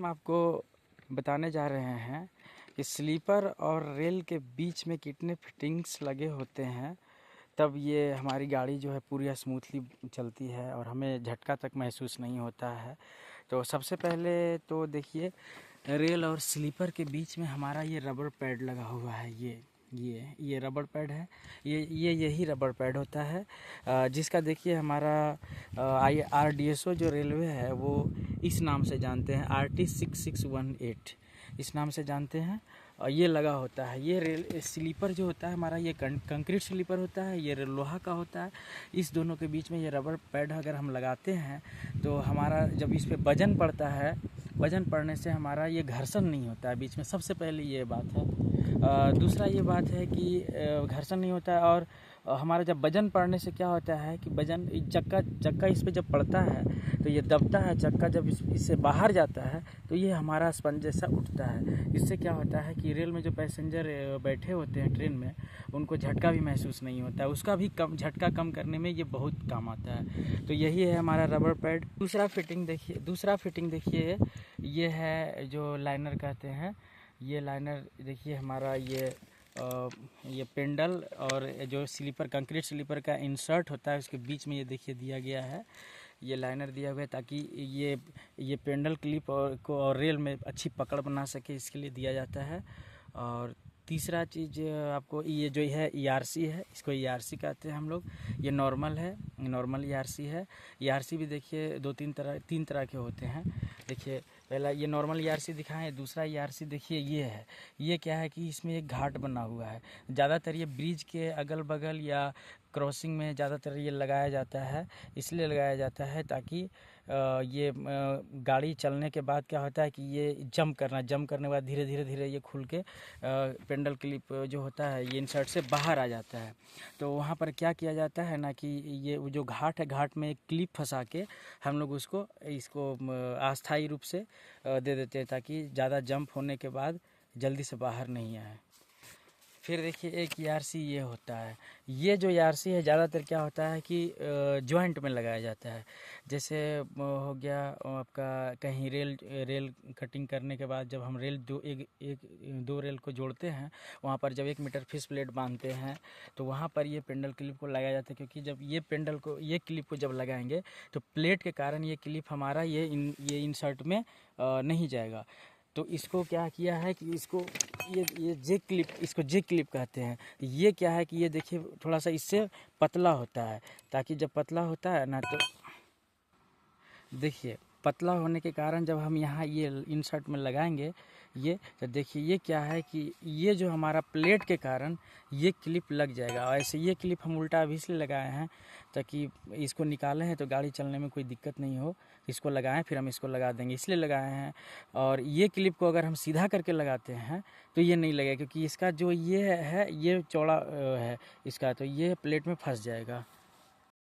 हम आपको बताने जा रहे हैं कि स्लीपर और रेल के बीच में कितने फिटिंग्स लगे होते हैं, तब ये हमारी गाड़ी जो है पूरी स्मूथली चलती है और हमें झटका तक महसूस नहीं होता है। तो सबसे पहले तो देखिए, रेल और स्लीपर के बीच में हमारा ये रबर पैड लगा हुआ है। ये रबर पैड है। यही रबर पैड होता है, जिसका देखिए हमारा RDSO जो रेलवे है वो इस नाम से जानते हैं, RT6618 इस नाम से जानते हैं। और ये लगा होता है। ये रेल स्लीपर जो होता है हमारा, ये कंक्रीट स्लीपर होता है, ये लोहा का होता है। इस दोनों के बीच में ये रबर पैड अगर हम लगाते हैं तो हमारा जब इस पे वजन पड़ता है, वजन पड़ने से हमारा ये घर्षण नहीं होता है बीच में। सबसे पहले ये बात है। दूसरा ये बात है कि घर्षण नहीं होता है। और हमारा जब वजन पड़ने से क्या होता है कि वजन चक्का इस पे जब पड़ता है तो ये दबता है। चक्का जब इससे बाहर जाता है तो ये हमारा स्पंज जैसा उठता है। इससे क्या होता है कि रेल में जो पैसेंजर बैठे होते हैं ट्रेन में, उनको झटका भी महसूस नहीं होता है। उसका भी झटका कम करने में ये बहुत काम आता है। तो यही है हमारा रबर पैड। दूसरा फिटिंग देखिए, ये है जो लाइनर कहते हैं। ये लाइनर देखिए हमारा, ये पेंडल और जो स्लीपर कंक्रीट स्लीपर का इंसर्ट होता है उसके बीच में ये देखिए दिया गया है। ये लाइनर दिया हुआ है ताकि ये पेंडल क्लिप और रेल में अच्छी पकड़ बना सके, इसके लिए दिया जाता है। और तीसरा चीज़ आपको, ये जो है ERC है, इसको ERC कहते हैं हम लोग। ये नॉर्मल ERC है। ERC भी देखिए तीन तरह के होते हैं। देखिए पहला ये नॉर्मल ERC दिखाएं। दूसरा ERC देखिए ये है। ये क्या है कि इसमें एक घाट बना हुआ है। ज़्यादातर ये ब्रिज के अगल बगल या क्रॉसिंग में ज़्यादातर ये लगाया जाता है। इसलिए लगाया जाता है ताकि ये गाड़ी चलने के बाद क्या होता है कि ये जंप करने के बाद धीरे धीरे ये खुल के पेंडल क्लिप जो होता है ये इंसर्ट से बाहर आ जाता है। तो वहाँ पर क्या किया जाता है ना कि ये जो घाट है, घाट में एक क्लिप फंसा के हम लोग इसको अस्थायी रूप से दे देते हैं ताकि ज़्यादा जंप होने के बाद जल्दी से बाहर नहीं आए। फिर देखिए एक ERC ये होता है। ये जो ERC है ज़्यादातर क्या होता है कि जॉइंट में लगाया जाता है। जैसे हो गया आपका कहीं रेल कटिंग करने के बाद जब हम दो रेल को जोड़ते हैं, वहाँ पर जब 1 मीटर फिक्स प्लेट बांधते हैं तो वहाँ पर ये पेंडल क्लिप को लगाया जाता है। क्योंकि जब ये क्लिप को जब लगाएंगे तो प्लेट के कारण ये क्लिप हमारा ये इंसर्ट में नहीं जाएगा। तो इसको क्या किया है कि इसको ये जे क्लिप कहते हैं। ये क्या है कि ये देखिए थोड़ा सा इससे पतला होता है, ताकि जब पतला होता है ना तो देखिए पतला होने के कारण जब हम यहाँ ये इंसर्ट में लगाएंगे ये, तो देखिए ये क्या है कि ये जो हमारा प्लेट के कारण ये क्लिप लग जाएगा। और ऐसे ये क्लिप हम उल्टा अभी इसलिए लगाए हैं ताकि इसको निकाले हैं तो गाड़ी चलने में कोई दिक्कत नहीं हो। इसको लगाएं फिर हम इसको लगा देंगे, इसलिए लगाए हैं। और ये क्लिप को अगर हम सीधा करके लगाते हैं तो ये नहीं लगेगा, क्योंकि इसका जो ये है ये चौड़ा है इसका, तो ये प्लेट में फंस जाएगा।